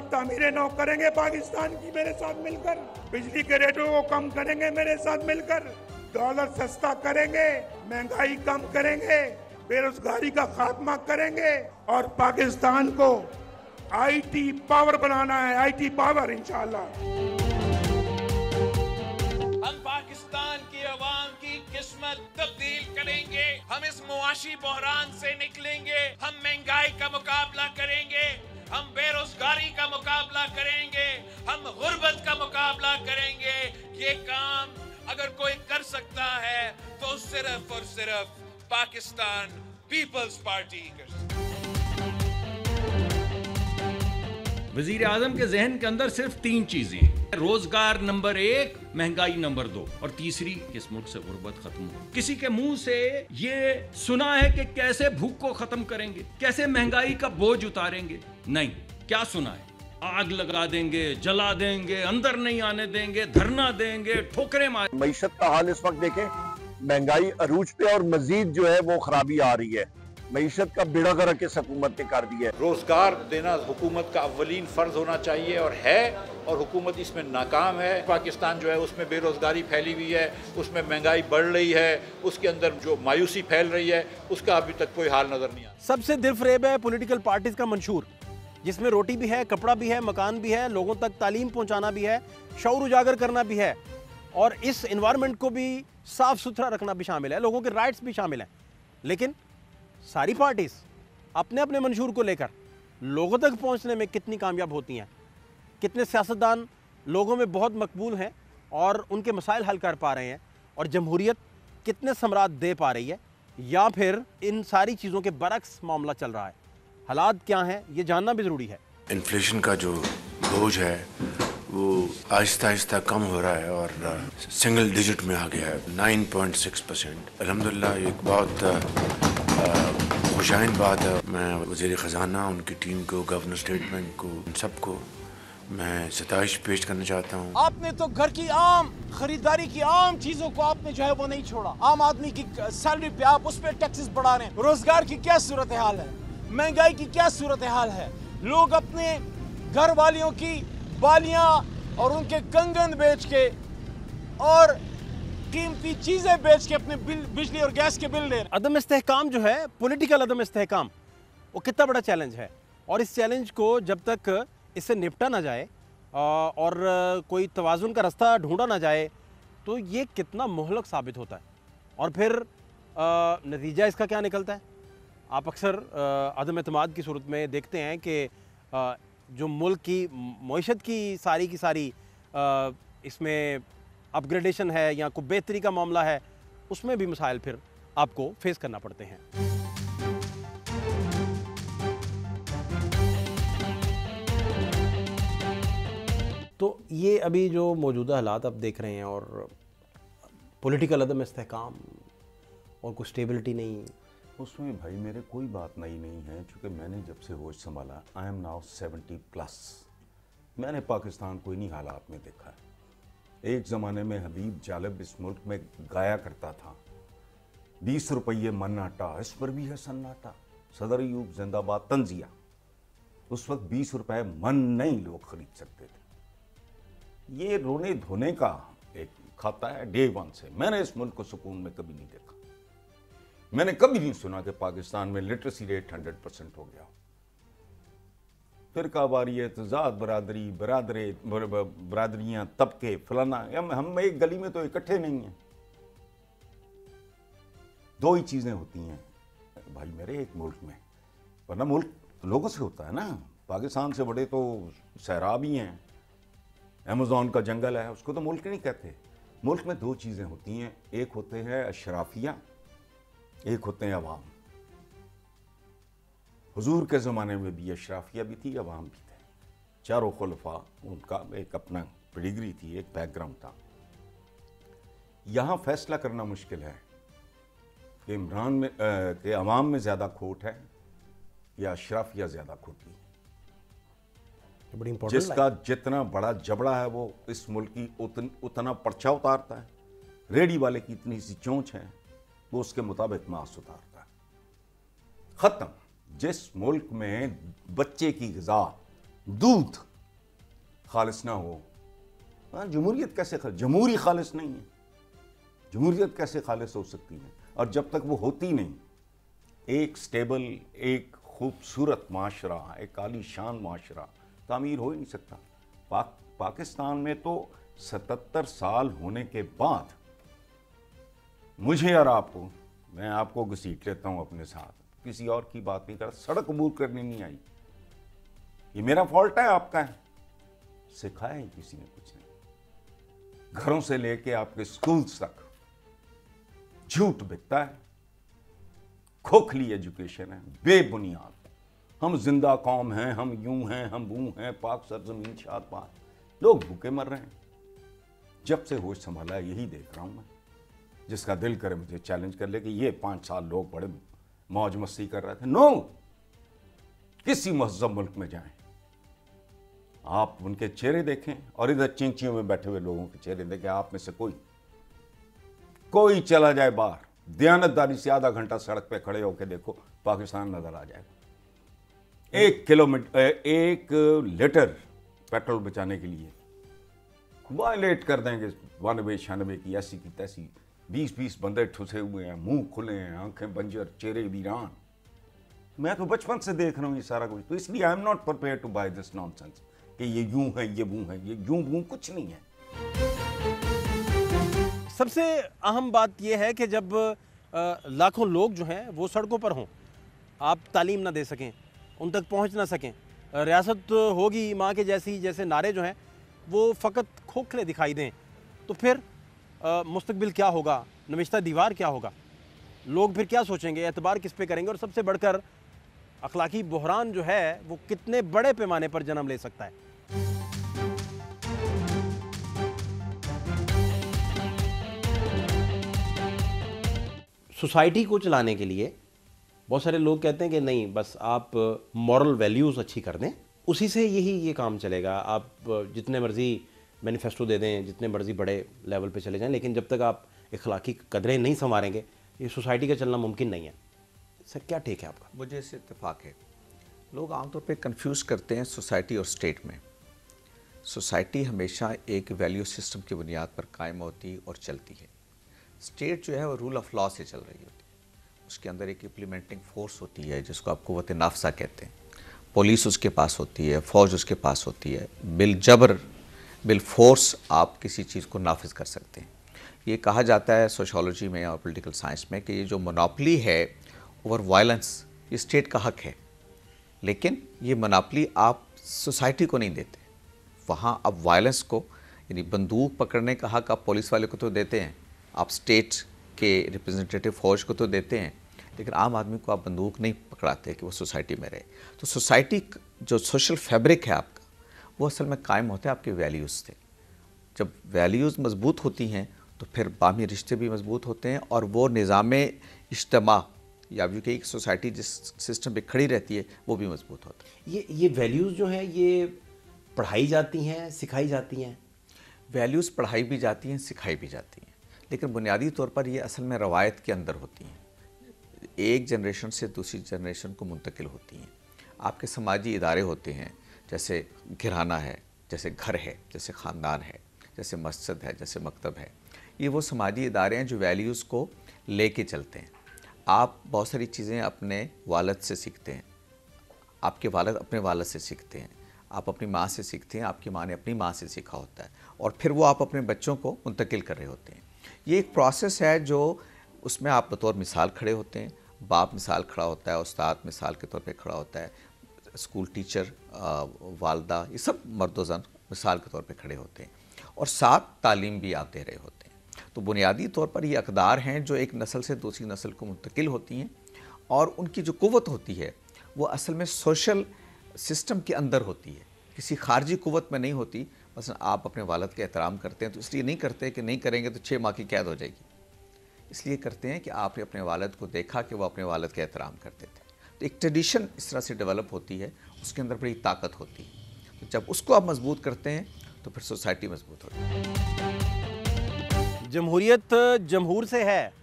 तामीरें नौ करेंगे पाकिस्तान की मेरे साथ मिलकर, बिजली के रेटों को कम करेंगे मेरे साथ मिलकर, डॉलर सस्ता करेंगे, महंगाई कम करेंगे, बेरोजगारी का खात्मा करेंगे और पाकिस्तान को आईटी पावर बनाना है, आईटी पावर इंशाअल्लाह। हम पाकिस्तान की आवाम की किस्मत तब्दील करेंगे, हम इस मुआशी बहरान से निकलेंगे, हम महंगाई का मुकाबला करेंगे, हम बेरोजगारी का मुकाबला करेंगे, हम गुर्बत का मुकाबला करेंगे। ये काम अगर कोई कर सकता है तो सिर्फ और सिर्फ पाकिस्तान पीपल्स पार्टी कर सकती है। वजीर आजम के जहन के अंदर सिर्फ 3 चीजें हैं, रोजगार नंबर 1, महंगाई नंबर 2 और तीसरी इस मुल्क से गुर्बत खत्म हो। किसी के मुंह से ये सुना है कि कैसे भूख को खत्म करेंगे, कैसे महंगाई का बोझ उतारेंगे? नहीं, क्या सुना है? आग लगा देंगे, जला देंगे, अंदर नहीं आने देंगे, धरना देंगे, ठोकरें मार। मईशत का हाल इस वक्त देखें, महंगाई अरूज पे और मजीद जो है वो खराबी आ रही है। मईशत का बेड़ा गर्क इस हुकूमत ने कर दिया है। रोजगार देना हुकूमत का अव्वलीन फर्ज होना चाहिए और है, और हुकूमत इसमें नाकाम है। पाकिस्तान जो है उसमें बेरोजगारी फैली हुई है, उसमें महंगाई बढ़ रही है, उसके अंदर जो मायूसी फैल रही है उसका अभी तक कोई हाल नजर नहीं आता। सबसे दिलफरेब है पॉलिटिकल पार्टीज का मंशूर, जिसमें रोटी भी है, कपड़ा भी है, मकान भी है, लोगों तक तालीम पहुंचाना भी है, शऊर उजागर करना भी है और इस इन्वायरमेंट को भी साफ सुथरा रखना भी शामिल है, लोगों के राइट्स भी शामिल हैं। लेकिन सारी पार्टीज अपने अपने मंशूर को लेकर लोगों तक पहुंचने में कितनी कामयाब होती हैं, कितने सियासतदान लोगों में बहुत मकबूल हैं और उनके मसाइल हल कर पा रहे हैं, और जमहूरियत कितने समरात दे पा रही है, या फिर इन सारी चीज़ों के बरक्स मामला चल रहा है। हालात क्या हैं ये जानना भी ज़रूरी है। इन्फ्लेशन का जो बोझ है वो आहिस्ता आहिस्ता कम हो रहा है और सिंगल डिजिट में आ गया है, 9.6%। अल्हम्दुलिल्लाह एक बहुत खुशाइन बात है। मैं वज़ीर ख़जाना, उनकी टीम को, गवर्नर स्टेट बैंक को, सबको मैं सताइश पेश करना चाहता हूँ। आपने तो घर की आम खरीदारी की आम चीजों को आपने जो है वो नहीं छोड़ा। आम आदमी की सैलरी पे आप उस पर टैक्सेस बढ़ा रहे हैं। रोजगार की क्या सूरत हाल है, महंगाई की क्या सूरत हाल है। लोग अपने घर वालियों की बालियां और उनके कंगन बेच के और कीमती चीजें बेच के अपने बिजली और गैस के बिल ले रहे हैं। अदम इस्तेहकाम जो है, पॉलिटिकल अदम इस्तेहकाम, वो कितना बड़ा चैलेंज है, और इस चैलेंज को जब तक इससे निपटा ना जाए और कोई तवाज़ुन का रास्ता ढूंढा ना जाए तो ये कितना मुहलक साबित होता है। और फिर नतीजा इसका क्या निकलता है? आप अक्सर अदम एतमाद की सूरत में देखते हैं कि जो मुल्क की मईशत की सारी इसमें अपग्रेडेशन है या कोई बेहतरी का मामला है, उसमें भी मसाइल फिर आपको फेस करना पड़ते हैं। तो ये अभी जो मौजूदा हालात आप देख रहे हैं और पॉलिटिकल अदम इस्तेहकाम और कुछ स्टेबिलिटी नहीं, उसमें भाई मेरे कोई बात नहीं है, क्योंकि मैंने जब से होश संभाला, आई एम नाउ 70+, मैंने पाकिस्तान को इन्हीं हालात में देखा है। एक ज़माने में हबीब जालिब इस मुल्क में गाया करता था, 20 रुपये मन आटा, इस पर भी है सन्नाटा, सदर अयूब जिंदाबाद तंजिया। उस वक्त 20 रुपये मन नहीं लोग खरीद सकते थे। ये रोने धोने का एक खाता है डे 1 से। मैंने इस मुल्क को सुकून में कभी नहीं देखा। मैंने कभी नहीं सुना कि पाकिस्तान में लिटरेसी रेट 100% हो गया। फिरका वारियत, ज़ात बरादरी, बरादरियाँ, तबके, फलाना, हम एक गली में तो इकट्ठे नहीं हैं। 2 ही चीज़ें होती हैं भाई मेरे एक मुल्क में, वरना मुल्क लोगों से होता है ना। पाकिस्तान से बड़े तो सैराब ही हैं, अमेज़ॉन का जंगल है, उसको तो मुल्क नहीं कहते। मुल्क में 2 चीज़ें होती हैं, एक होते हैं अशराफिया, एक होते हैं अवाम। हुजूर के ज़माने में भी अशराफिया भी थी, अवाम भी थे। चारों खुलफा, उनका एक अपना पेडिग्री थी, एक बैकग्राउंड था। यहाँ फैसला करना मुश्किल है कि इमरान में के अवाम में ज़्यादा खोट है या अशराफिया ज़्यादा खोटी है। जिसका जितना बड़ा जबड़ा है वो इस मुल्क की उतना पर्चा उतारता है, रेडी वाले की इतनी सी चोंच है वो उसके मुताबिक मांस उतारता है। खत्म। जिस मुल्क में बच्चे की ग़िज़ा दूध खालिस ना हो, हाँ, जमहूरियत कैसे जमहूरी खालिस नहीं है, जमहूरियत कैसे खालिस हो सकती है? और जब तक वो होती नहीं, एक स्टेबल, एक खूबसूरत माशरा, एक आलीशान माशरा तामीर हो ही नहीं सकता। पाकिस्तान में तो 77 साल होने के बाद मुझे और आपको, मैं आपको घसीट लेता हूँ अपने साथ, किसी और की बात नहीं कर, सड़क अबूर करनी नहीं आई। ये मेरा फॉल्ट है, आपका है? सिखाया ही किसी ने कुछ नहीं। घरों से लेके आपके स्कूल्स तक झूठ बिकता है, खोखली एजुकेशन है, बेबुनियाद। हम जिंदा कौम हैं, हम यूं हैं, हम बू हैं, पाक सरजमीन शाद पाक, लोग भूखे मर रहे हैं। जब से होश संभाला यही देख रहा हूं मैं। जिसका दिल करे मुझे चैलेंज कर ले कि ये 5 साल लोग बड़े मौज मस्ती कर रहे थे। नो, किसी महज़ब मुल्क में जाएं, आप उनके चेहरे देखें और इधर चिंचियों में बैठे हुए लोगों के चेहरे देखें। आप में से कोई चला जाए बाहर, दयानतदारी से आधा घंटा सड़क पे खड़े होकर देखो, पाकिस्तान नजर आ जाएगा। 1 लीटर पेट्रोल बचाने के लिए वायलेट कर देंगे 92-96 की, ऐसी की तैसी। 20-20 बंदे ठुसे हुए हैं, मुंह खुले हैं, आंखें बंजर, चेहरे वीरान। मैं तो बचपन से देख रहा हूं ये सारा कुछ, तो इसलिए I am not prepare to buy this nonsense कि ये यूं है, ये वो है, ये यूं वो कुछ नहीं है। सबसे अहम बात यह है कि जब लाखों लोग जो हैं वो सड़कों पर हों, आप तालीम ना दे सकें, उन तक पहुंच ना सकें, रियासत होगी माँ के जैसी, जैसे नारे जो हैं वो फ़कत खोखले दिखाई दें, तो फिर मुस्तकबिल क्या होगा, नविश्ता दीवार क्या होगा? लोग फिर क्या सोचेंगे, एतबार किस पे करेंगे? और सबसे बढ़कर अखलाकी बहरान जो है वो कितने बड़े पैमाने पर जन्म ले सकता है। सोसाइटी को चलाने के लिए बहुत सारे लोग कहते हैं कि नहीं, बस आप मॉरल वैल्यूज़ अच्छी कर दें, उसी से ये काम चलेगा। आप जितने मर्ज़ी मैनिफेस्टो दे दें, जितने मर्ज़ी बड़े लेवल पे चले जाएं, लेकिन जब तक आप अखलाकी कदरें नहीं संवारेंगे, ये सोसाइटी का चलना मुमकिन नहीं है। सर, क्या टेक है आपका? मुझे इससे इत्तेफाक है। लोग आमतौर पे कंफ्यूज करते हैं सोसाइटी और स्टेट में। सोसाइटी हमेशा एक वैल्यू सिस्टम की बुनियाद पर कायम होती और चलती है। स्टेट जो है वो रूल ऑफ लॉ से चल रही होती है। उसके अंदर एक इम्प्लीमेंटिंग फोर्स होती है जिसको आप कुव्वत नाफसा कहते हैं। पुलिस उसके पास होती है, फ़ौज उसके पास होती है। बिल फोर्स आप किसी चीज़ को नाफिज कर सकते हैं। ये कहा जाता है सोशोलॉजी में और पॉलिटिकल साइंस में कि ये जो मोनोपोली है ओवर वायलेंस, ये स्टेट का हक है, लेकिन ये मोनोपोली आप सोसाइटी को नहीं देते। वहाँ आप वायलेंस को, यानी बंदूक पकड़ने का हक आप पुलिस वाले को तो देते हैं, आप स्टेट के रिप्रेजेंटेटिव फ़ौज को तो देते हैं, लेकिन आम आदमी को आप बंदूक नहीं पकड़ाते कि वो सोसाइटी में रहे। तो सोसाइटी जो सोशल फैब्रिक है आपका, वो असल में कायम होता है आपके वैल्यूज़ से। जब वैल्यूज़ मजबूत होती हैं तो फिर बाहमी रिश्ते भी मजबूत होते हैं, और वो निज़ामे इज्तिमा या यूँ कि एक सोसाइटी जिस सिस्टम पे खड़ी रहती है वो भी मजबूत होता है। ये वैल्यूज़ जो हैं ये पढ़ाई जाती हैं, सिखाई जाती हैं? वैल्यूज़ पढ़ाई भी जाती हैं, सिखाई भी जाती हैं, लेकिन बुनियादी तौर पर ये असल में रवायत के अंदर होती हैं, एक जनरेशन से दूसरी जनरेशन को मुंतकिल होती हैं। आपके समाजी इदारे होते हैं, जैसे घराना है, जैसे घर है, जैसे ख़ानदान है, जैसे मस्जिद है, जैसे मकतब है। ये वो समाजी इदारे हैं जो वैल्यूज़ को लेके चलते हैं। आप बहुत सारी चीज़ें अपने वालिद से सीखते हैं, आपके वालिद अपने वालिद से सीखते हैं, आप अपनी माँ से सीखते हैं, आपकी माँ ने अपनी माँ से सीखा होता है, और फिर वो आप अपने बच्चों को मुंतकिल कर रहे होते हैं। ये एक प्रोसेस है जो उसमें आप बतौर मिसाल खड़े होते हैं। बाप मिसाल खड़ा होता है, उस्ताद मिसाल के तौर पे खड़ा होता है, स्कूल टीचर, वालदा, ये सब मर्द-ओ-ज़न मिसाल के तौर पे खड़े होते हैं, और साथ तालीम भी आप दे रहे होते हैं। तो बुनियादी तौर पर ये अक़दार हैं जो एक नस्ल से दूसरी नस्ल को मुंतकिल होती हैं, और उनकी जो क़ुव्वत होती है वो असल में सोशल सिस्टम के अंदर होती है, किसी खारजी क़ुव्वत में नहीं होती। मसलन आप अपने वालिद का एहतराम करते हैं तो इसलिए नहीं करते कि नहीं करेंगे तो 6 माह की कैद हो जाएगी, इसलिए करते हैं कि आपने अपने वालिद को देखा कि वो अपने वालिद का एहतराम करते थे। तो एक ट्रेडिशन इस तरह से डेवलप होती है, उसके अंदर बड़ी ताकत होती है। तो जब उसको आप मजबूत करते हैं तो फिर सोसाइटी मजबूत होती है। जमहूरियत जमहूर से है,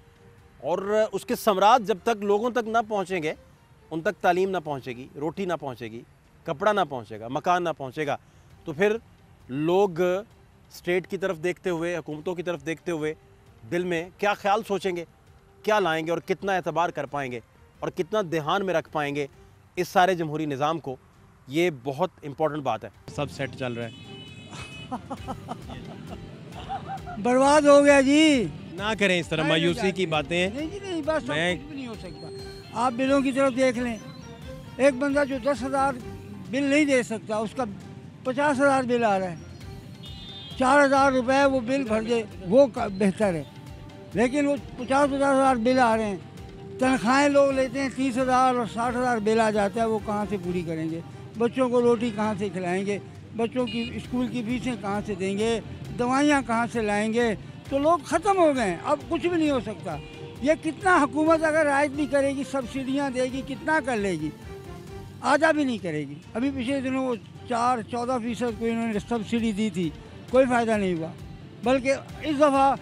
और उसके सम्राट जब तक लोगों तक ना पहुँचेंगे, उन तक तालीम ना पहुँचेगी, रोटी ना पहुँचेगी, कपड़ा ना पहुँचेगा, मकान ना पहुँचेगा, तो फिर लोग स्टेट की तरफ देखते हुए, हुकूमतों की तरफ देखते हुए दिल में क्या ख्याल सोचेंगे, क्या लाएंगे और कितना एतबार कर पाएंगे और कितना ध्यान में रख पाएंगे इस सारे जमहूरी निज़ाम को, ये बहुत इम्पोर्टेंट बात है। सब सेट चल रहा है। बर्बाद हो गया जी। ना करें इस तरह मायूसी की बातें। नहीं जी नहीं, बस मैं कुछ भी नहीं हो सकता। आप बिलों की तरफ देख लें, एक बंदा जो 10,000 बिल नहीं दे सकता, उसका 50,000 बिल आ रहा है। 4,000 रुपये वो बिल भर दे, वो बेहतर है। लेकिन वो 50,000 बिल आ रहे हैं। तनख्वाहें लोग लेते हैं 30,000 और 60,000 बिल आ जाता है। वो कहाँ से पूरी करेंगे? बच्चों को रोटी कहाँ से खिलाएंगे? बच्चों की स्कूल की फीसें कहाँ से देंगे? दवाइयाँ कहाँ से लाएंगे? तो लोग ख़त्म हो गए हैं। अब कुछ भी नहीं हो सकता। ये कितना हुकूमत अगर रायत भी करेगी, सब्सिडियाँ देगी, कितना कर लेगी? आधा भी नहीं करेगी। अभी पिछले दिनों वो 4-14% को इन्होंने सब्सिडी दी थी, कोई फ़ायदा नहीं हुआ। बल्कि इस दफ़ा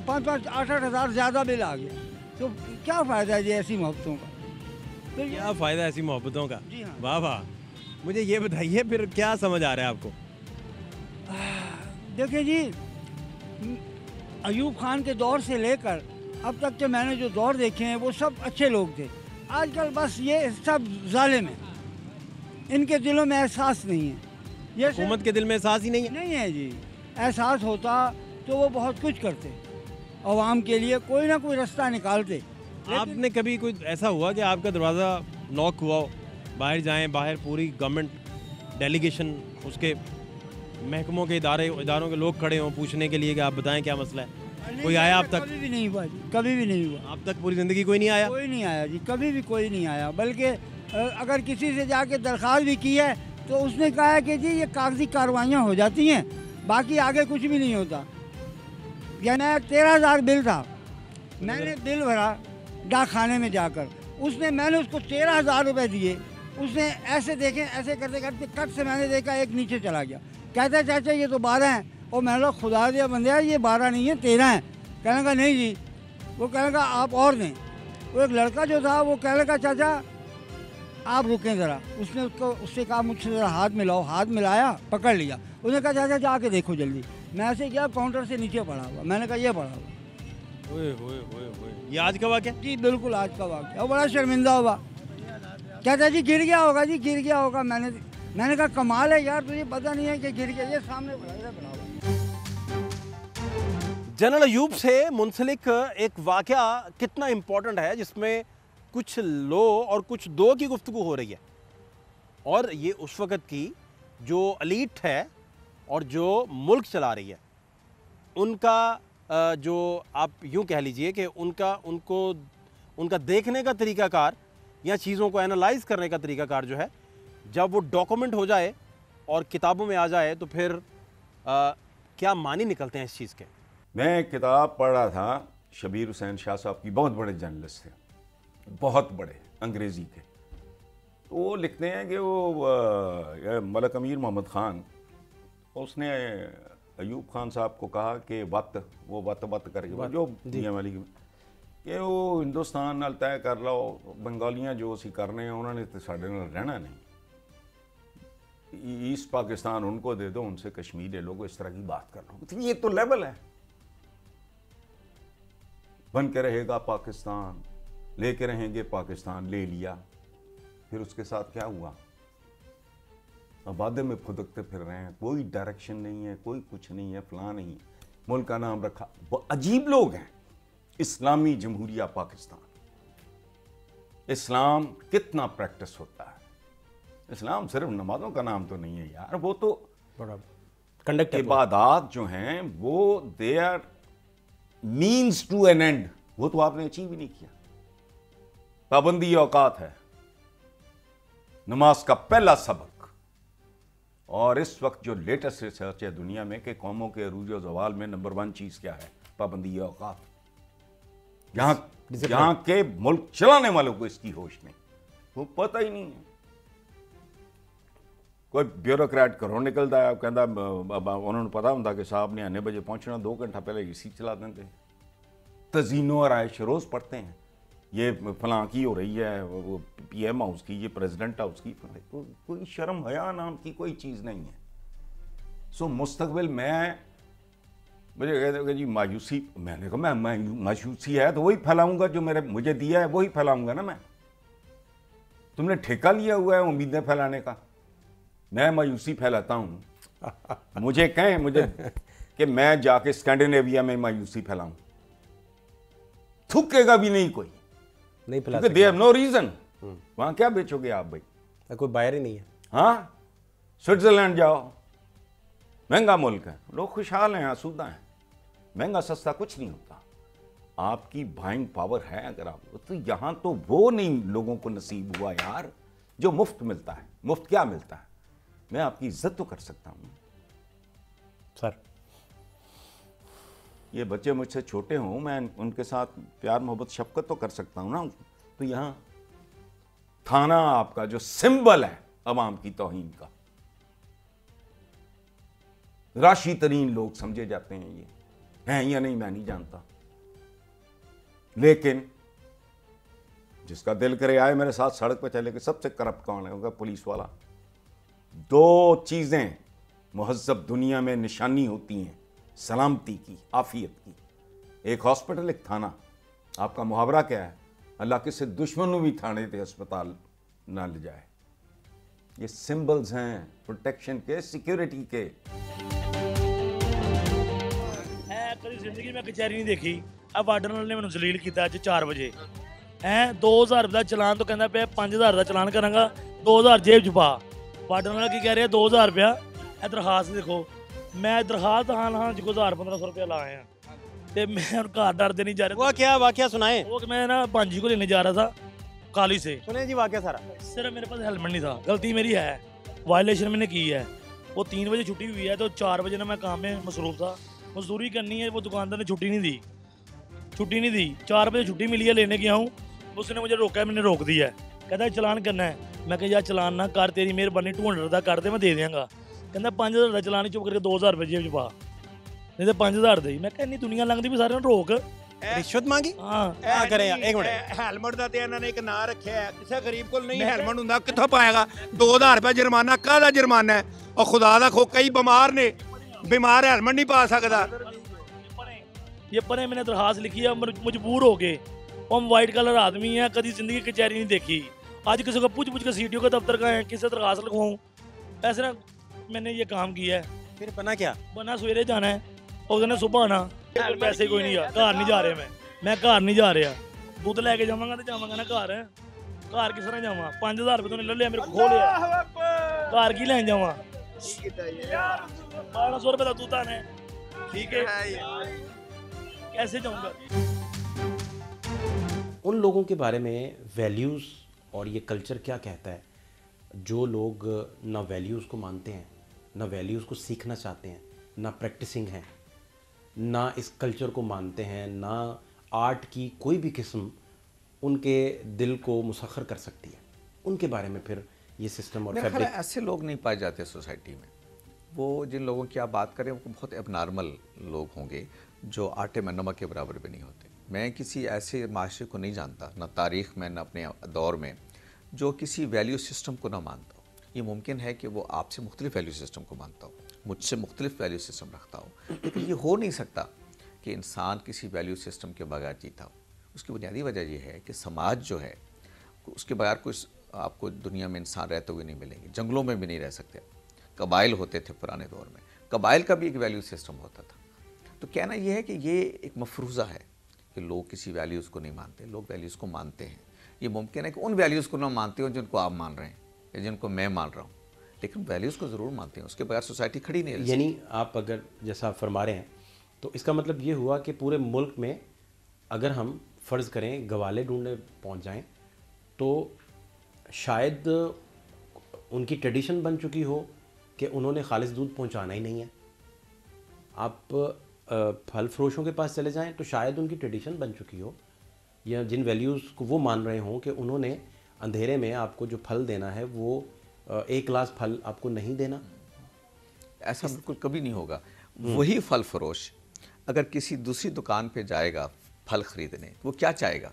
5-8 हज़ार ज़्यादा बिल आ गया। तो क्या फ़ायदा है जी ऐसी मोहब्बतों का? तो क्या फ़ायदा ऐसी मोहब्बतों का? जी हाँ। वाह वाह। मुझे ये बताइए फिर क्या समझ आ रहा है आपको? देखिए जी, अयूब खान के दौर से लेकर अब तक के मैंने जो दौर देखे हैं वो सब अच्छे लोग थे। आजकल बस ये सब जालिम है, इनके दिलों में एहसास नहीं है। ये हुकूमत के दिल में एहसास ही नहीं है? नहीं है जी। एहसास होता तो वो बहुत कुछ करते, अवाम के लिए कोई ना कोई रास्ता निकालते। आपने कभी कोई ऐसा हुआ कि आपका दरवाज़ा नॉक हुआ हो, बाहर जाएं, बाहर पूरी गवर्नमेंट डेलीगेशन, उसके महकमों के इदारों के लोग खड़े हों पूछने के लिए कि आप बताएं क्या मसला है? कोई आया आप तक? कभी भी नहीं हुआ जी, कभी भी नहीं हुआ। आप तक पूरी ज़िंदगी कोई नहीं आया? कोई नहीं आया जी, कभी भी कोई नहीं आया। बल्कि अगर किसी से जाके दरख्वास्त भी की है तो उसने कहा है कि जी ये कागजी कार्रवाइयाँ हो जाती हैं, बाकी आगे कुछ भी नहीं होता। यानी 13,000 बिल था, मैंने बिल भरा डाक खाने में जाकर, मैंने उसको 13,000 रुपये दिए। उसने ऐसे देखे, ऐसे करते करते कट से मैंने देखा एक नीचे चला गया। कहता है चाचा ये तो 12 हैं। और मैंने कहा खुदा दिया बंदे ये 12 नहीं है 13 है। कहने का नहीं जी, वो कहने का आप और दें। वो एक लड़का जो था वो कहने का चाचा आप रुकें ज़रा। उसने उससे कहा मुझसे ज़रा हाथ मिलाओ। हाथ मिलाया, पकड़ लिया। उसने कहा चाचा जाके देखो जल्दी। मैं ऐसे गया, काउंटर से नीचे पड़ा हुआ। मैंने कहा ये पड़ा हुआ। ओए होए होए होए, ये आज का वाक़या? जी बिल्कुल आज का वाक़या। और बड़ा शर्मिंदा हुआ। कहता जी गिर गया होगा जी, गिर गया होगा। मैंने कहा कमाल है यार, तुझे पता नहीं है कि गिर गया। ये सामने पड़ा हुआ। जनरल अयूब से मुंसलिक एक वाक़या कितना इम्पोर्टेंट है, जिसमें कुछ लो और कुछ दो की गुफ्तगू हो रही है। और ये उस वक़्त की जो एलीट है और जो मुल्क चला रही है, उनका जो आप यूँ कह लीजिए कि उनका देखने का तरीक़ाकार या चीज़ों को एनालाइज करने का तरीक़ाकार जो है, जब वो डॉक्यूमेंट हो जाए और किताबों में आ जाए तो फिर क्या मानी निकलते हैं इस चीज़ के। मैं किताब पढ़ रहा था, शबीर हुसैन शाह साहब की, बहुत बड़े जर्नलिस्ट थे, बहुत बड़े, अंग्रेज़ी के। तो वो लिखते हैं कि वो मलक अमीर मोहम्मद ख़ान, उसने अयूब खान साहब को कहा कि वत करके जो दुनिया वाली कि वो हिंदुस्तान नाल तय कर लो, बंगालियाँ जो असी करने उन्होंने तो साढ़े नाल रहना नहीं, ईस्ट पाकिस्तान उनको दे दो, उनसे कश्मीर ले लो, इस तरह की बात कर लो। तो ये तो लेवल है। बन के रहेगा पाकिस्तान, लेके रहेंगे पाकिस्तान, ले लिया, फिर उसके साथ क्या हुआ? अब वादे में फुदकते फिर रहे हैं, कोई डायरेक्शन नहीं है, कोई कुछ नहीं है, फलां नहीं है, मुल्क का नाम रखा। वो अजीब लोग हैं। इस्लामी जमहूरिया पाकिस्तान, इस्लाम कितना प्रैक्टिस होता है। इस्लाम सिर्फ नमाजों का नाम तो नहीं है यार, वो तो कंडक्ट इबादात जो हैं वो they are means to an end, वो तो आपने अचीव ही नहीं किया। पाबंदी औकात है नमाज का पहला सबक। और इस वक्त जो लेटेस्ट रिसर्च है दुनिया में कि कौमों के अरूज और ज़वाल में नंबर 1 चीज़ क्या है? पाबंदी औकात। यहाँ के मुल्क चलाने वालों को इसकी होश नहीं, वो पता ही नहीं है। कोई ब्यूरोक्रेट घरों निकलता है, कहता उन्होंने पता होंगे कि साहब ने आने बजे पहुंचना, 2 घंटा पहले इसी चला देते। तज़ीनो और आयश रोज़ पढ़ते हैं, ये फलां की हो रही है, वो PM हाउस की, ये प्रेसिडेंट हाउस की। कोई शर्म हया नाम की कोई चीज़ नहीं है। सो मुस्तकबिल में मुझे कहते कि जी मायूसी, मैंने कहा मैं मायूसी है तो वही फैलाऊंगा जो मुझे दिया है वही फैलाऊंगा ना मैं। तुमने ठेका लिया हुआ है उम्मीदें फैलाने का, मैं मायूसी फैलाता हूं। मुझे कहें मुझे कि मैं जाके स्कैंडिनेविया में मायूसी फैलाऊं, थूकेगा भी नहीं कोई, नहीं फैला दे हैव नो रीजन। वहां क्या बेचोगे आप भाई, कोई बायर ही नहीं है। हाँ, स्विट्जरलैंड जाओ, महंगा मुल्क है, लोग खुशहाल हैं, आसूदा हैं, महंगा सस्ता कुछ नहीं होता। आपकी बाइंग पावर है अगर आप, तो यहां तो वो नहीं लोगों को नसीब हुआ यार जो मुफ्त मिलता है। मुफ्त क्या मिलता है? मैं आपकी इज्जत तो कर सकता हूं सर, ये बच्चे मुझसे छोटे हों, मैं उनके साथ प्यार मोहब्बत शफकत तो कर सकता हूं ना। तो यहां थाना आपका जो सिंबल है अवाम की तौहीन का, राशि तरीन लोग समझे जाते हैं, ये हैं या नहीं मैं नहीं जानता, लेकिन जिसका दिल करे आए मेरे साथ सड़क पर चले कि सबसे करप्ट कौन है, होगा पुलिस वाला। दो चीजें मुहज्जब दुनिया में निशानी होती हैं सलामती की, आफियत की, एक हॉस्पिटल एक थाना। आपका मुहावरा क्या है? अल्लाह किसी दुश्मन भी थाने ते अस्पताल ना ले जाए। ये सिंबल्स हैं प्रोटेक्शन के, सिक्योरिटी के। कभी जिंदगी में कचहरी नहीं देखी। अब वार्डन ने मैंने जलील किया अज 4 बजे 2000 रुपये का चलान, तो कहता पे 5000 का चलान करांगा, 2000 जेब च पा। वार्डन वाला की कह रहे 2000 रुपया दरखास्त देखो। मैं दरखास्त हाँ जो 1000-1500 रुपया लाए हैं, तो मैं घर डरते नहीं जा रहे। वो क्या वाकया सुनाए? वो मैं ना भांजी को लेने जा रहा था काली से। सुने जी वाकया सारा। सिर्फ मेरे पास हेलमेट नहीं था, गलती मेरी है, वायलेशन मैंने की है। वो 3 बजे छुट्टी हुई है, तो 4 बजे ना मैं काम में मसरूफ था, मजदूरी करनी है। वो दुकानदार ने छुट्टी नहीं दी, 4 बजे छुट्टी मिली है, लेने गया हूँ, उसने मुझे रोका है, मैंने रोक दिया है। कहता है चलान करना है। मैं कहा यार चलान ना कर, तेरी मेहरबानी 200 का कर दे, मैं दे देंगा। कहता 5000 का चलान, चुप करके 2000 रुपये जेब च पा, नहीं तो 5000 दे। मैं कहनी दुनिया लंघदी भी सारे रोक। रिश्वत मांगी? हाँ करें एक मिनट। हेलमेट का तो इन्होंने एक नाम रखा है, किसी गरीब को नहीं हेलमेट होंगे, कितों पाएगा? 2000 रुपये जुर्माना, काहदा जुर्माना है? और खुदा दा खो कई बीमार ने, बीमार हेलमेट नहीं पा सकता। ये परे मैंने दरखास्त लिखी है मजबूर हो गए। हम वाइट कलर आदमी है, कभी जिंदगी कचहरी नहीं देखी। आज किसी को पूछ के सीटीओ के दफ्तर का है, किसी दरखास्त लिखवाऊँ, ऐसे ना मैंने ये काम किया है। फिर बना क्या? बना सवेरे जाना है और कहना सुबह आना, पैसे कोई नहीं, घर नहीं जा रहे। मैं घर नहीं जा रहा, दूध लैके जावांगा तो जावांगा ना घर। घर किस तरह जावा? 5000 रुपये तो ले लिया, मेरे को खो लिया, घर की लैन जावा? 1200 रुपये का दूध आना है, ठीक है, कैसे जाऊंगा? उन लोगों के बारे में वैल्यूज़ और ये कल्चर क्या कहता है, जो लोग ना वैल्यूज़ को मानते हैं, ना वैल्यूज़ को सीखना चाहते हैं, ना प्रैक्टिसिंग है, ना इस कल्चर को मानते हैं, ना आर्ट की कोई भी किस्म उनके दिल को मुसख्खर कर सकती है, उनके बारे में फिर ये सिस्टम और फैब्रिक। ऐसे लोग नहीं पाए जाते सोसाइटी में। वो जिन लोगों की आप बात करें वो बहुत एबनॉर्मल लोग होंगे, जो आटे में नमक के बराबर भी नहीं होते। मैं किसी ऐसे माशरे को नहीं जानता, ना तारीख़ में, ना अपने दौर में, जो किसी वैल्यू सिस्टम को ना मानता हो। ये मुमकिन है कि वो आपसे मुख्तलिफ वैल्यू सिस्टम को मानता हो, मुझसे मुख्तलिफ वैल्यू सिस्टम रखता हो, लेकिन ये हो नहीं सकता कि इंसान किसी वैल्यू सिस्टम के बगैर जीता हो। उसकी बुनियादी वजह यह है कि समाज जो है उसके बगैर कोई आपको दुनिया में इंसान रहते हुए नहीं मिलेंगे। जंगलों में भी नहीं रह सकते। कबाइल होते थे पुराने दौर में, कबाइल का भी एक वैल्यू सिस्टम होता था। तो कहना यह है कि ये एक मफरूज़ा है कि लोग किसी वैल्यूज़ को नहीं मानते, लोग वैल्यूज़ को मानते हैं। ये मुमकिन है कि उन वैल्यूज़ को ना मानते हो जिनको आप मान रहे हैं या जिनको मैं मान रहा हूँ, लेकिन वैल्यूज़ को ज़रूर मानते हैं, उसके बगैर सोसाइटी खड़ी नहीं है। यानी आप अगर जैसा आप फरमा रहे हैं, तो इसका मतलब ये हुआ कि पूरे मुल्क में अगर हम फ़र्ज़ करें गवाले ढूंढने पहुँच जाएँ, तो शायद उनकी ट्रेडिशन बन चुकी हो कि उन्होंने खालिस दूध पहुँचाना ही नहीं है। आप फल फरोशों के पास चले जाएं तो शायद उनकी ट्रेडिशन बन चुकी हो, या जिन वैल्यूज़ को वो मान रहे हों कि उन्होंने अंधेरे में आपको जो फल देना है वो 1 ग्लास फल आपको नहीं देना। ऐसा बिल्कुल कभी नहीं होगा। वही फल फरोश अगर किसी दूसरी दुकान पे जाएगा फल ख़रीदने, वो क्या चाहेगा?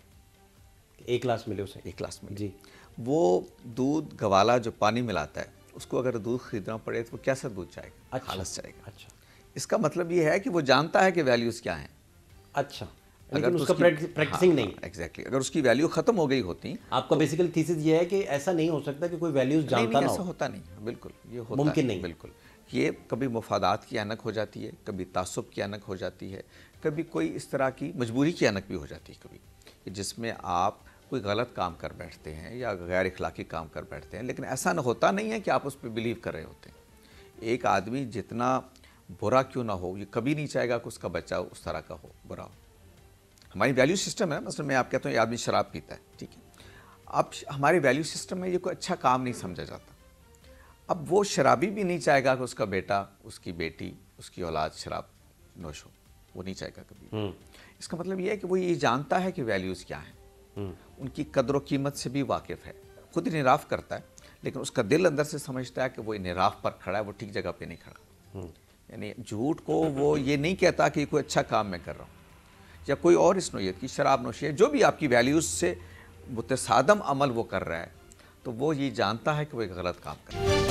1 ग्लास मिले उसे, 1 ग्लास मिले जी। वो दूध गवाला जो पानी मिलाता है उसको अगर दूध खरीदना पड़े तो वो कैसा दूध जाएगा? अच्छा, खालस जाएगा। अच्छा, इसका मतलब ये है कि वो जानता है कि वैल्यूज़ क्या हैं। अच्छा, लेकिन उसका प्रैक्टिसिंग नहीं। एग्जैक्टली, अगर उसकी वैल्यू खत्म हो गई होती। आपका बेसिकल थीसिस ये है कि ऐसा नहीं हो सकता कि कोई वैल्यूज जानता ना हो। ऐसा होता नहीं, बिल्कुल ये होता मुमकिन नहीं, बिल्कुल। ये कभी मुफादात की अनक हो जाती है, कभी तासुब की अनक हो जाती है, कभी कोई इस तरह की मजबूरी की अनक भी हो जाती है कभी, जिसमें आप कोई गलत काम कर बैठते हैं या गैर इखलाकी काम कर बैठते हैं, लेकिन ऐसा होता नहीं है कि आप उस पर बिलीव कर रहे होते हैं। एक आदमी जितना बुरा क्यों ना हो, ये कभी नहीं चाहेगा कि उसका बच्चा उस तरह का हो, बुरा हो। हमारी वैल्यू सिस्टम है, मतलब मैं आप कहता हूँ ये आदमी शराब पीता है, ठीक है, अब हमारे वैल्यू सिस्टम में ये कोई अच्छा काम नहीं समझा जाता। अब वो शराबी भी नहीं चाहेगा कि उसका बेटा, उसकी बेटी, उसकी औलाद शराब नोश हो, वो नहीं चाहेगा कभी। इसका मतलब ये है कि वो ये जानता है कि वैल्यूज़ क्या हैं, उनकी कदर व कीमत से भी वाकिफ़ है, खुद ही निराफ करता है, लेकिन उसका दिल अंदर से समझता है कि वो निराफ पर खड़ा है, वो ठीक जगह पे नहीं खड़ा। यानी झूठ को वो ये नहीं कहता कि कोई अच्छा काम मैं कर रहा हूँ, या कोई और इस नोयत की शराब नोशी है, जो भी आपकी वैल्यूज़ से मुतसादम अमल वो कर रहा है, तो वो ये जानता है कि वो एक गलत काम कर रहा है।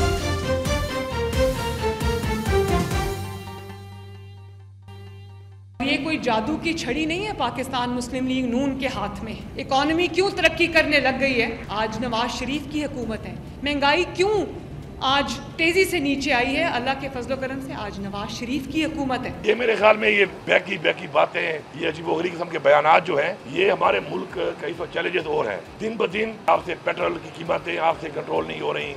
ये कोई जादू की छड़ी नहीं है पाकिस्तान मुस्लिम लीग नून के हाथ में। इकॉनमी क्यों तरक्की करने लग गई है? आज नवाज शरीफ की हुकूमत है। महंगाई क्यों आज तेजी से नीचे आई है? अल्लाह के फजलो करम से आज नवाज शरीफ की हुकूमत है। ये मेरे ख्याल में ये बैकी बातें, ये अजीबोगरीब किस्म के बयानात जो हैं, ये हमारे मुल्क का इस वक्त चैलेंजेस और हैं। दिन ब दिन आपसे पेट्रोल की कीमतें आपसे कंट्रोल नहीं हो रही,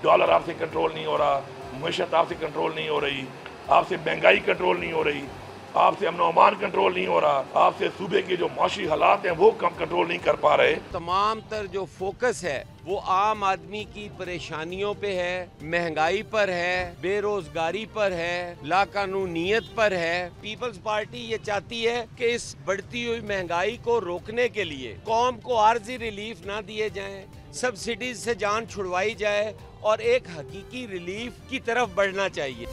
डॉलर आपसे कंट्रोल नहीं हो रहा, मईशत आपसे कंट्रोल नहीं हो रही, आपसे महंगाई कंट्रोल नहीं हो रही, आपसे अमन अमान कंट्रोल नहीं हो रहा, आपसे सूबे के जो माशी हालात हैं वो कम कंट्रोल नहीं कर पा रहे। तमाम तर जो फोकस है वो आम आदमी की परेशानियों पे है, महंगाई पर है, बेरोजगारी पर है, लाकानूनियत पर है। पीपल्स पार्टी ये चाहती है कि इस बढ़ती हुई महंगाई को रोकने के लिए कौम को आर्जी रिलीफ ना दिए जाएं, सब्सिडीज से जान छुड़वाई जाए और एक हकीकी रिलीफ की तरफ बढ़ना चाहिए।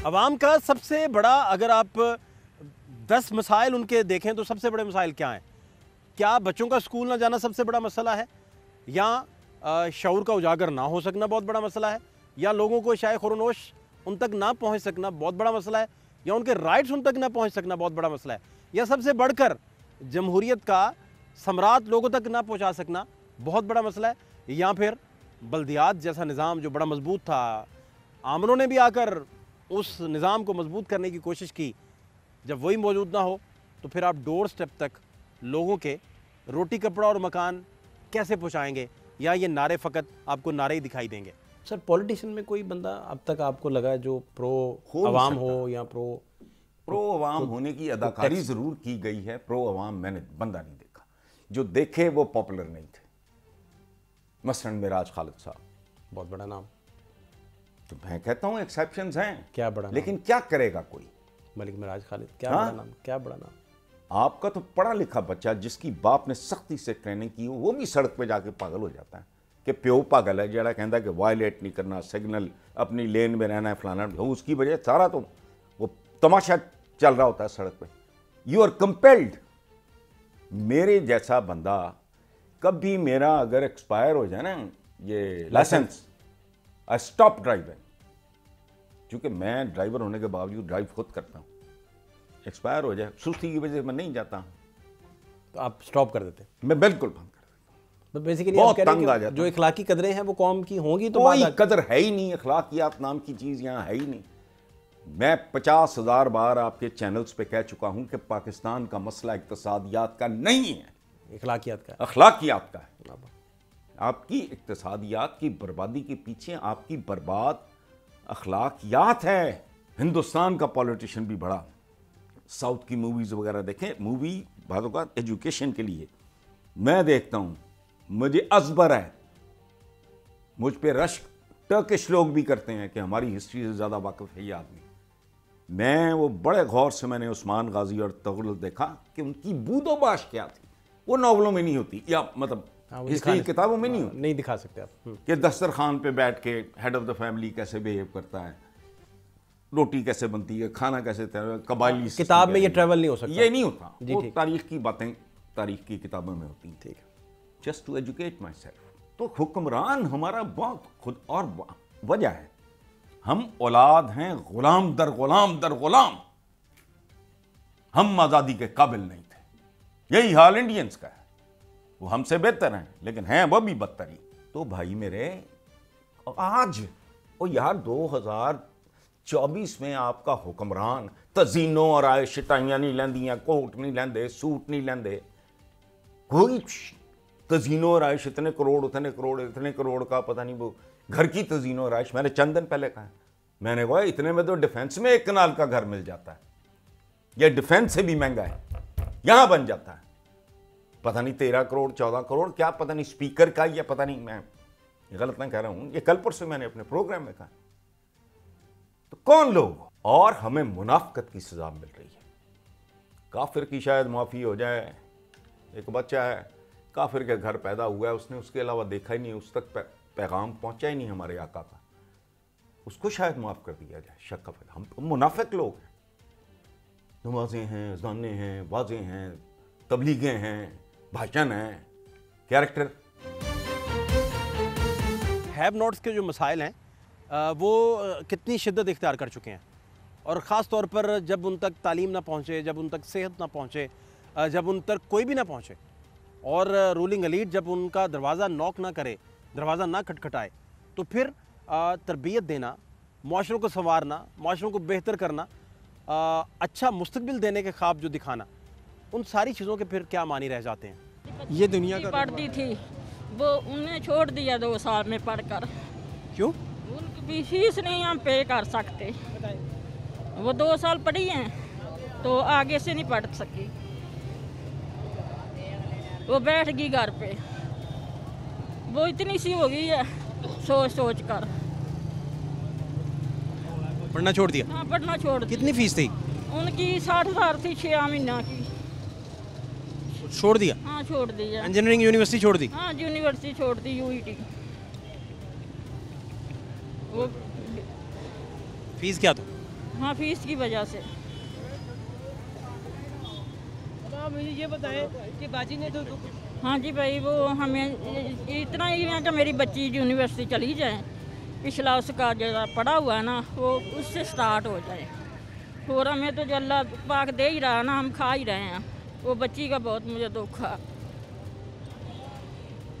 अवाम का सबसे बड़ा, अगर आप 10 मसाइल उनके देखें तो सबसे बड़े मसाइल क्या हैं? क्या बच्चों का स्कूल ना जाना सबसे बड़ा मसला है, या शऊर का उजागर ना हो सकना बहुत बड़ा मसला है, या लोगों को शाय खुरनोश उन तक ना पहुंच सकना बहुत बड़ा मसला है, या उनके राइट्स उन तक ना पहुंच सकना बहुत बड़ा मसला है, या सबसे बढ़कर जमहूरियत का सम्राट लोगों तक ना पहुंचा सकना बहुत बड़ा मसला है, या फिर बल्दियात जैसा निज़ाम जो बड़ा मजबूत था, आमलों ने भी आकर उस निज़ाम को मजबूत करने की कोशिश की, जब वही मौजूद ना हो तो फिर आप डोर स्टेप तक लोगों के रोटी कपड़ा और मकान कैसे पहुँचाएँगे? या ये नारे फ़कत आपको नारे ही दिखाई देंगे? सर, पॉलिटिशियन में कोई बंदा अब तक आपको लगा जो प्रो अवाम हो या प्रो अवाम होने की अदाकारी ज़रूर की गई है, प्रो अवाम मैंने बंदा नहीं देखा। जो देखे वो पॉपुलर नहीं थे। मसलन मिराज खालिद साहब, बहुत बड़ा नाम, तो मैं कहता हूँ एक्सेप्शंस हैं, क्या बड़ा लेकिन नाम? क्या करेगा कोई? मलिक मिराज खालिद, क्या बड़ा नाम, क्या बड़ा नाम। आपका तो पढ़ा लिखा बच्चा जिसकी बाप ने सख्ती से ट्रेनिंग की हो, वो भी सड़क पे जाके पागल हो जाता है कि प्यो पागल है, जरा कहता है कि वायलेट नहीं करना, सिग्नल अपनी लेन में रहना है, फलाना, उसकी वजह सारा तो वो तमाशा चल रहा होता है सड़क पे। You are compelled. मेरे जैसा बंदा कभी, मेरा अगर एक्सपायर हो जाए ना ये लाइसेंस, आई स्टॉप ड्राइविंग, क्योंकि मैं ड्राइवर होने के बावजूद ड्राइव खुद करता हूँ। एक्सपायर हो जाए, सुस्ती की वजह से मैं नहीं जाता, तो आप स्टॉप कर देते? मैं बिल्कुल बंद कर देता हूँ। तो बेसिकली बहुत तंग आ जाता, जो इखलाकी कदरें हैं वो कौम की होंगी तो कोई कदर है ही नहीं, इखलाकियात नाम की चीज़ यहाँ है ही नहीं। मैं 50,000 बार आपके चैनल्स पे कह चुका हूँ कि पाकिस्तान का मसला इक्तिसादियात का नहीं है, इखलाकियात का, अखलाकियात का है। आपकी इक्तिसादियात की बर्बादी के पीछे आपकी बर्बाद अखलाकियात है। हिंदुस्तान का पॉलिटिशियन भी बड़ा, साउथ की मूवीज़ वगैरह देखें, मूवी बातों का एजुकेशन के लिए मैं देखता हूँ, मुझे अजबर है, मुझ पे रश्क टर्किश लोग भी करते हैं कि हमारी हिस्ट्री से ज़्यादा वाकिफ़ है ये आदमी। मैं वो बड़े गौर से मैंने उस्मान गाजी और तगरुल देखा कि उनकी बूदोबाश क्या थी, वो नॉवलों में नहीं होती, या मतलब हिस्ट्री किताबों में नहीं होती, नहीं दिखा सकते आप कि दस्तरखान पे बैठ के हेड ऑफ द फैमिली कैसे बिहेव करता है, रोटी कैसे बनती है, खाना कैसे तैयार, कबायली किताब में ये ट्रैवल नहीं हो सकता, ये नहीं होता। वो तारीख की बातें तारीख की किताबों में होती हैं। ठीक है, just to educate myself. तो हुक्मरान हमारा बहुत खुद और वजह है, हम औलाद हैं गुलाम दर गुलाम दर गुलाम। हम आज़ादी के काबिल नहीं थे। यही हाल इंडियंस का है। वो हमसे बेहतर हैं लेकिन हैं वो भी बदतर ही। तो भाई मेरे आज ओ यार 2024 में आपका हुक्मरान तजीनों और आयशिटाइयां नहीं लेंदियां, कोट नहीं लेंदे, सूट नहीं लेंदे, कोई तजीनों और आयश इतने करोड़ का पता नहीं, वो घर की तजीनों और आयश मैंने चंद दिन पहले कहा, मैंने कहा इतने में तो डिफेंस में 1 कनाल का घर मिल जाता है, यह डिफेंस से भी महंगा है, यहां बन जाता है पता नहीं 13 करोड़ 14 करोड़ क्या, पता नहीं स्पीकर का, या पता नहीं, मैं गलत ना कह रहा हूं, ये कल परसों मैंने अपने प्रोग्राम में कहा। तो कौन लोग, और हमें मुनाफकत की सजा मिल रही है। काफिर की शायद माफी हो जाए, एक बच्चा है काफिर के घर पैदा हुआ है, उसने उसके अलावा देखा ही नहीं, उस तक पैगाम पहुंचा ही नहीं हमारे आका का, उसको शायद माफ कर दिया जाए। शक, हम मुनाफिक लोग हैं, नमाजें हैं, अज़ानें हैं, वाज़ें हैं, तबलीगें हैं, भाषण हैं, कैरेक्टर। हैव नॉट्स के जो मसाइल हैं वो कितनी शिद्दत इख्तियार कर चुके हैं, और ख़ास तौर पर जब उन तक तालीम ना पहुँचे, जब उन तक सेहत ना पहुँचे, जब उन तक कोई भी ना पहुँचे, और रूलिंग एलीट जब उनका दरवाज़ा नॉक ना करे, दरवाज़ा ना खटखटाए, तो फिर तरबियत देना, माशरों को संवारना, माशरों को बेहतर करना, अच्छा मुस्तकबिल देने के ख्वाब जो दिखाना, उन सारी चीज़ों के फिर क्या मानी रह जाते हैं। ये दुनिया का पढ़ती थी वो उन्हें छोड़ दिया 2 साल में पढ़कर। क्यों? उनकी फीस नहीं हम पे कर सकते। वो 2 साल पढ़ी हैं तो आगे से नहीं पढ़ सकी, वो बैठ गई घर पे, वो इतनी सी हो गई है सोच सोच कर। पढ़ना छोड़ दिया? हाँ पढ़ना छोड़ दिया। कितनी फीस थी उनकी? 60,000 थी 6 महीना की। छोड़ दिया? हाँ छोड़ दिया। इंजीनियरिंग यूनिवर्सिटी छोड़ दी? हाँ यूनिवर्सिटी छोड़ दी, यूईटी। वो फीस क्या था? हाँ फीस की वजह से। अब मुझे ये बताएं कि बाजी ने तो हाँ जी भाई, वो हमें इतना ही है कि मेरी बच्ची यूनिवर्सिटी चली जाए, पिछला उसका जो पढ़ा हुआ है ना वो उससे स्टार्ट हो जाए, और हमें तो जो अल्लाह पाक दे ही रहा ना, हम खा ही रहे हैं। वो बच्ची का बहुत मुझे दुख है।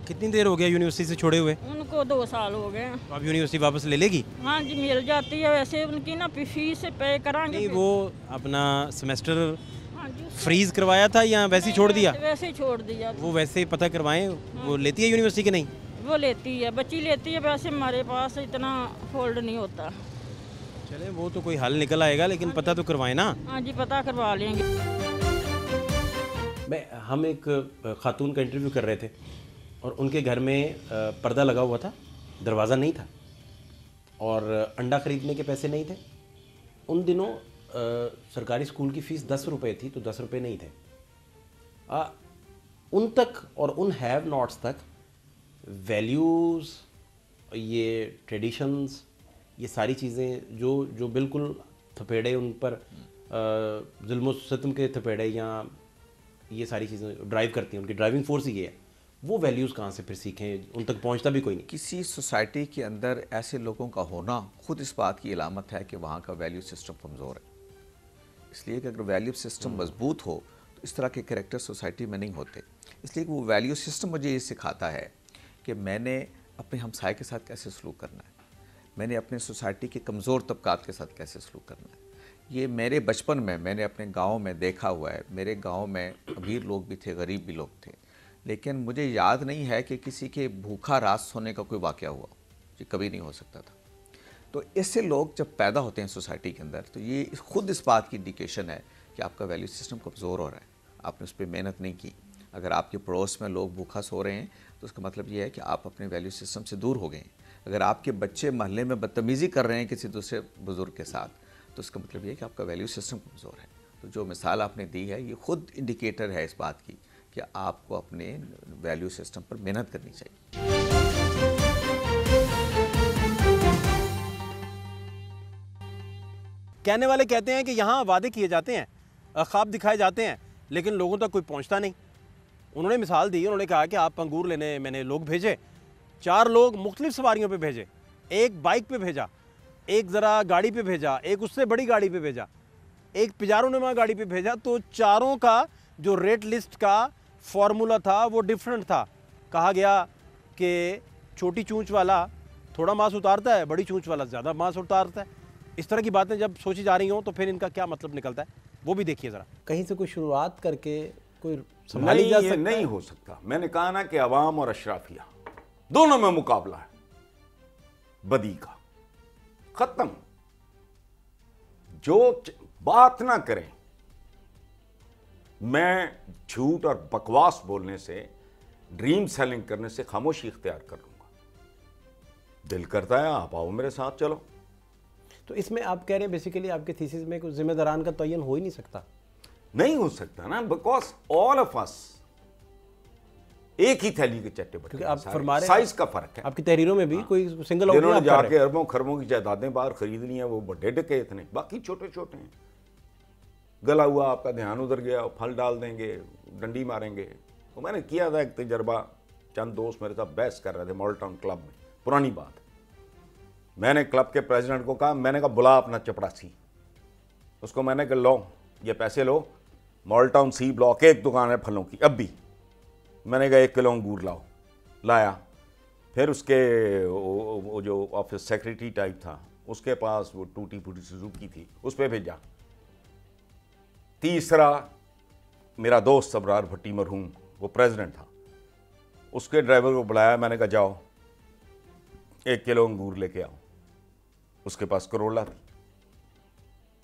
कितनी देर हो गया यूनिवर्सिटी से छोड़े हुए? उनको 2 साल हो गए। तो आप यूनिवर्सिटी वापस ले लेगी? हाँ जी मिल जाती है, वैसे उनकी ना फीस पे कराएंगे। नहीं, वो अपना सेमेस्टर फ्रीज करवाया था या वैसे ही छोड़ दिया? वैसे ही छोड़ दिया। वो वैसे ही पता करवाएं, वो लेती है यूनिवर्सिटी की? नहीं वो लेती है, बच्ची लेती है, वैसे हमारे पास इतना होल्ड नहीं होता। चले वो तो कोई हल निकल आएगा, लेकिन पता तो करवाएं ना। हाँ जी पता करवा लेंगे। हम एक खातून का इंटरव्यू कर रहे थे और उनके घर में पर्दा लगा हुआ था, दरवाज़ा नहीं था, और अंडा ख़रीदने के पैसे नहीं थे। उन दिनों सरकारी स्कूल की फ़ीस 10 रुपये थी, तो 10 रुपये नहीं थे। उन तक और उन हैव नॉट्स तक वैल्यूज़, ये ट्रेडिशंस, ये सारी चीज़ें जो बिल्कुल थपेड़े उन पर जुल्म सितम के थपेड़े या ये सारी चीज़ें ड्राइव करती हैं, उनकी ड्राइविंग फोर्स ही ये है, वो वैल्यूज़ कहाँ से फिर सीखें? उन तक पहुँचता भी कोई नहीं। किसी सोसाइटी के अंदर ऐसे लोगों का होना खुद इस बात की अलामत है कि वहाँ का वैल्यू सिस्टम कमज़ोर है। इसलिए कि अगर वैल्यू सिस्टम मजबूत हो तो इस तरह के कैरेक्टर सोसाइटी में नहीं होते। इसलिए कि वो वैल्यू सिस्टम मुझे ये सिखाता है कि मैंने अपने हमसाए के साथ कैसे सलूक करना है, मैंने अपने सोसाइटी के कमज़ोर तबकात के साथ कैसे सलूक करना है। ये मेरे बचपन में मैंने अपने गांव में देखा हुआ है। मेरे गांव में अमीर लोग भी थे, गरीब भी लोग थे, लेकिन मुझे याद नहीं है कि किसी के भूखा रात होने का कोई वाक़या हुआ, ये कभी नहीं हो सकता था। तो ऐसे लोग जब पैदा होते हैं सोसाइटी के अंदर, तो ये खुद इस बात की इंडिकेशन है कि आपका वैल्यू सिस्टम कमज़ोर हो रहा है, आपने उस पर मेहनत नहीं की। अगर आपके पड़ोस में लोग भूखा सो रहे हैं तो उसका मतलब ये है कि आप अपने वैल्यू सिस्टम से दूर हो गए हैं। अगर आपके बच्चे मोहल्ले में बदतमीज़ी कर रहे हैं किसी दूसरे बुज़ुर्ग के साथ, तो उसका मतलब ये है कि आपका वैल्यू सिस्टम कमज़ोर है। तो जो मिसाल आपने दी है ये खुद इंडिकेटर है इस बात की कि आपको अपने वैल्यू सिस्टम पर मेहनत करनी चाहिए। कहने वाले कहते हैं कि यहाँ वादे किए जाते हैं, ख्वाब दिखाए जाते हैं, लेकिन लोगों तक कोई पहुँचता नहीं। उन्होंने मिसाल दी, उन्होंने कहा कि आप अंगूर लेने मैंने लोग भेजे 4 लोग मुख्तलिफ सवारियों पे भेजे, एक बाइक पे भेजा, एक ज़रा गाड़ी पे भेजा, एक उससे बड़ी गाड़ी पे भेजा, एक पिजारो नुमा गाड़ी पे भेजा, तो चारों का जो रेट लिस्ट का फॉर्मूला था वो डिफरेंट था। कहा गया कि छोटी चूंच वाला थोड़ा मांस उतारता है, बड़ी चूंच वाला ज़्यादा मांस उतारता है। इस तरह की बातें जब सोची जा रही हों तो फिर इनका क्या मतलब निकलता है, वो भी देखिए ज़रा। कहीं से कोई शुरुआत करके कोई संभाली जा सकता है? नहीं हो सकता। मैंने कहा ना कि अवाम और अशराफिया दोनों में मुकाबला है बदी का, खत्म। जो बात ना करें, मैं झूठ और बकवास बोलने से, ड्रीम सेलिंग करने से खामोशी इख्तियार कर लूंगा। दिल करता है आप आओ मेरे साथ चलो। तो इसमें आप कह रहे हैं बेसिकली आपके थीसिस में कोई जिम्मेदारान का तयन हो ही नहीं सकता? नहीं हो सकता ना, बिकॉज ऑल ऑफ अस एक ही थैली के चट्टे बट्टे। आप फरमा रहे साइज का फर्क है। आपकी तहरीरों में भी कोई सिंगल जिन्होंने जाके अरबों खरबों की जायदादें बाहर खरीद ली हैं वो बड़े डके इतने, बाकी छोटे छोटे हैं। गला हुआ आपका ध्यान उधर गया, फल डाल देंगे, डंडी मारेंगे। तो मैंने किया था एक तजर्बा, चंद दोस्त मेरे साथ बहस कर रहे थे मॉडल टाउन क्लब में, पुरानी बात। मैंने क्लब के प्रेसिडेंट को कहा, मैंने कहा बुला अपना चपरासी, उसको मैंने कहा लो ये पैसे लो, मॉडल टाउन सी ब्लॉक एक दुकान है फलों की, अब भी मैंने कहा 1 किलो अंगूर लाओ, लाया। फिर उसके वो जो ऑफिस सेक्रेटरी टाइप था उसके पास वो टूटी फूटी सुजुकी थी, उस पर भेजा। तीसरा मेरा दोस्त सबरार भट्टी मरहूम, वो प्रेसिडेंट था, उसके ड्राइवर को बुलाया, मैंने कहा जाओ 1 किलो अंगूर लेके आओ। उसके पास करोला थी,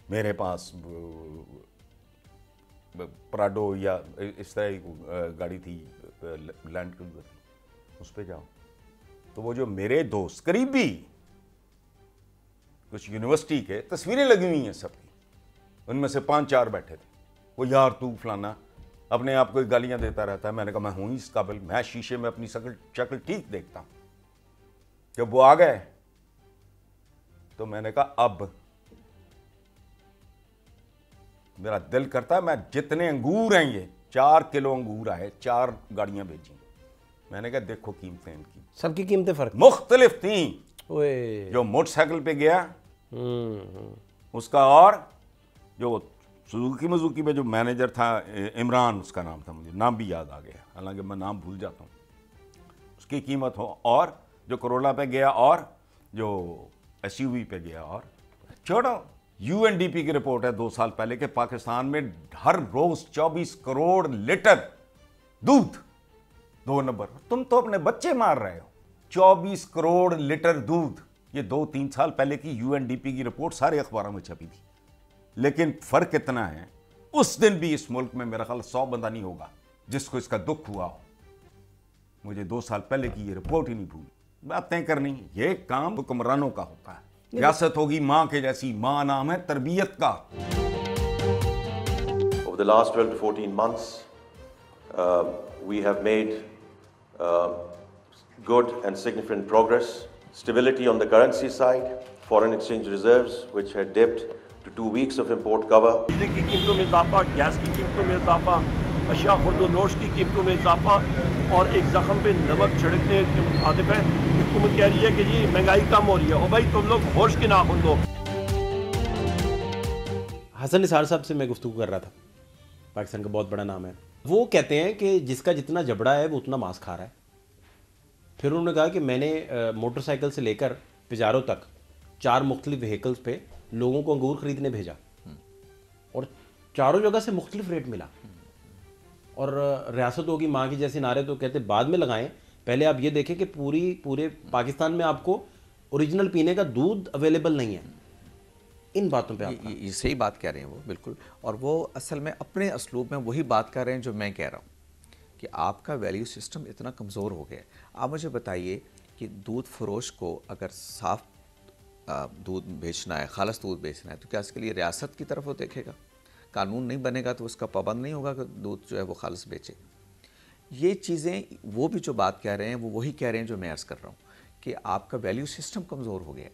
मेरे पास प्राडो या इस तरह की गाड़ी थी, लैंड क्रूजर थी, उस पर जाओ। तो वो जो मेरे दोस्त करीबी कुछ यूनिवर्सिटी के, तस्वीरें लगी हुई हैं सबकी, उनमें से 5-4 बैठे थे। वो यार तू फलाना अपने आप को गालियां देता रहता है। मैंने कहा मैं हूं ही इस काबिल, मैं शीशे में अपनी शक्ल ठीक देखता हूं। जब वो आ गए तो मैंने कहा अब मेरा दिल करता है मैं जितने अंगूर हैं, ये 4 किलो अंगूर आए, 4 गाड़ियां बेची। मैंने कहा देखो कीमतें इनकी, सबकी कीमतें फर्क मुख्तलिफ थी। जो मोटरसाइकिल पे गया उसका, और जो सुजुकी मजुकी में जो मैनेजर था इमरान, उसका नाम था, मुझे नाम भी याद आ गया, हालांकि मैं नाम भूल जाता हूँ, उसकी कीमत हो, और जो करोला पे गया, और जो एसयूवी पे गया। और छोड़ो, यूएनडीपी की रिपोर्ट है 2 साल पहले के पाकिस्तान में हर रोज 24 करोड़ लीटर दूध, 2 नंबर। तुम तो अपने बच्चे मार रहे हो। 24 करोड़ लीटर दूध, ये 2-3 साल पहले की यूएनडीपी की रिपोर्ट सारे अखबारों में छपी थी। लेकिन फर्क इतना है, उस दिन भी इस मुल्क में मेरा ख्याल 100 बंदा नहीं होगा जिसको इसका दुख हुआ हो। मुझे 2 साल पहले की ये रिपोर्ट ही नहीं भूली। बातें करनी, ये काम हुक्मरानों का होता है। रियासत होगी माँ के जैसी, माँ नाम है तरबियत का। Over the last 12 to 14 months, we have made good and significant progress. Stability on the currency side, foreign exchange reserves, which had dipped to 2 weeks of import cover. बिजली की कीमतों में इजाफा, गैस की कीमतों में इजाफा, अशिया खुर्द-ओ-नोश की कीमतों में इजाफा, और एक जख्म पे नमक छिड़कने के मुखातिब है। हुकूमत कह रही है कि जी महंगाई कम हो रही है। और भाई तुम लोग होश की नाखुन दो। हसन निसार साहब से मैं गुफ्तगू कर रहा था, पाकिस्तान का बहुत बड़ा नाम है। वो कहते हैं कि जिसका जितना जबड़ा है वो उतना मांस खा रहा है। फिर उन्होंने कहा कि मैंने मोटरसाइकिल से लेकर पिजारो तक 4 मुख्तलिफ व्हीकल्स पे लोगों को अंगूर खरीदने भेजा, और चारों जगह से मुख्तलिफ रेट मिला। और रियासत होगी माँ की जैसे नारे तो कहते बाद में लगाएं, पहले आप ये देखें कि पूरे पाकिस्तान में आपको ओरिजिनल पीने का दूध अवेलेबल नहीं है। इन बातों पे आप ये सही बात कह रहे हैं वो, बिल्कुल। और वो असल में अपने असलूब में वही बात कर रहे हैं जो मैं कह रहा हूँ कि आपका वैल्यू सिस्टम इतना कमज़ोर हो गया है। आप मुझे बताइए कि दूध फरोश को अगर साफ दूध बेचना है, खालस दूध बेचना है, तो क्या इसके लिए रियासत की तरफ वो देखेगा? कानून नहीं बनेगा तो उसका पाबंद नहीं होगा कि दूध जो है वो खालस बेचे। ये चीज़ें वो भी जो बात कह रहे हैं वो वही कह रहे हैं जो मैं अर्ज़ कर रहा हूँ कि आपका वैल्यू सिस्टम कमज़ोर हो गया है।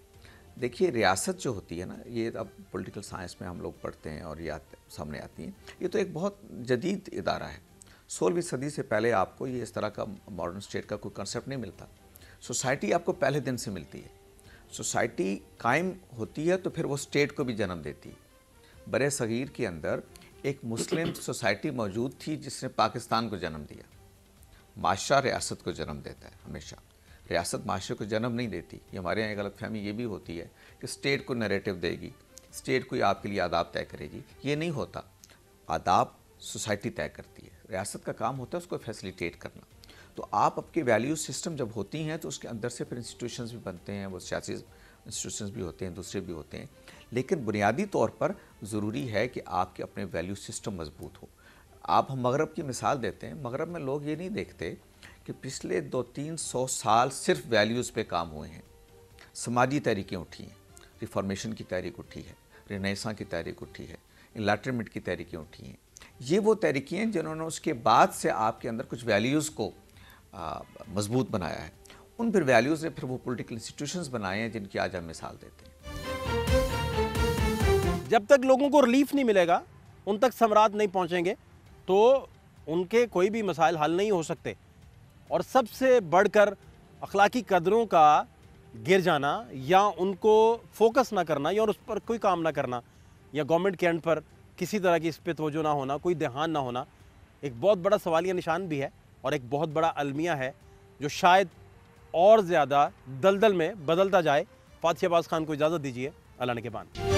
देखिए रियासत जो होती है ना, ये अब पॉलिटिकल साइंस में हम लोग पढ़ते हैं और ये सामने आती हैं, ये तो एक बहुत जदीद इदारा है। 16वीं सदी से पहले आपको ये इस तरह का मॉडर्न स्टेट का कोई कंसेप्ट नहीं मिलता। सोसाइटी आपको पहले दिन से मिलती है। सोसाइटी कायम होती है तो फिर वो स्टेट को भी जन्म देती है। बरे सगीर के अंदर एक मुस्लिम सोसाइटी मौजूद थी जिसने पाकिस्तान को जन्म दिया। माशरा रियासत को जन्म देता है हमेशा, रियासत माशरे को जन्म नहीं देती। ये हमारे यहाँ गलतफहमी ये भी होती है कि स्टेट को नैरेटिव देगी, स्टेट कोई आपके लिए आदाब तय करेगी। ये नहीं होता, आदाब सोसाइटी तय करती है, रियासत का काम होता है उसको फैसिलिटेट करना। तो आप आपके वैल्यू सिस्टम जब होती हैं तो उसके अंदर से फिर इंस्टीट्यूशंस भी बनते हैं, वो सियासी इंस्टीट्यूशंस भी होते हैं, दूसरे भी होते हैं। लेकिन बुनियादी तौर पर ज़रूरी है कि आपके अपने वैल्यू सिस्टम मजबूत हो। आप हम मगरब की मिसाल देते हैं, मगरब में लोग ये नहीं देखते कि पिछले 200-300 साल सिर्फ वैल्यूज़ पे काम हुए हैं। समाजी तहरीकें उठी हैं, रिफॉर्मेशन की तहरीक उठी है, रेनेसां की तहरीक उठी है, इनलाइटनमेंट की तहरीकें उठी हैं। ये वो तहरीकें हैं जिन्होंने उसके बाद से आपके अंदर कुछ वैल्यूज़ को मजबूत बनाया है। उन फिर वैल्यूज़ ने फिर वो पॉलिटिकल इंस्टीट्यूशंस बनाए हैं जिनकी आज हम मिसाल देते हैं। जब तक लोगों को रिलीफ नहीं मिलेगा, उन तक समरात नहीं पहुंचेंगे, तो उनके कोई भी मसाइल हल नहीं हो सकते। और सबसे बढ़कर अखलाकी कदरों का गिर जाना या उनको फोकस ना करना या उस पर कोई काम ना करना या गवर्नमेंट के एंड पर किसी तरह की इस पर तवज्जो ना होना, कोई ध्यान ना होना, एक बहुत बड़ा सवालिया निशान भी है और एक बहुत बड़ा अलमिया है जो शायद और ज़्यादा दलदल में बदलता जाए। फातिह अब्बास खान को इजाज़त दीजिए, अल्लाह ने के बाद।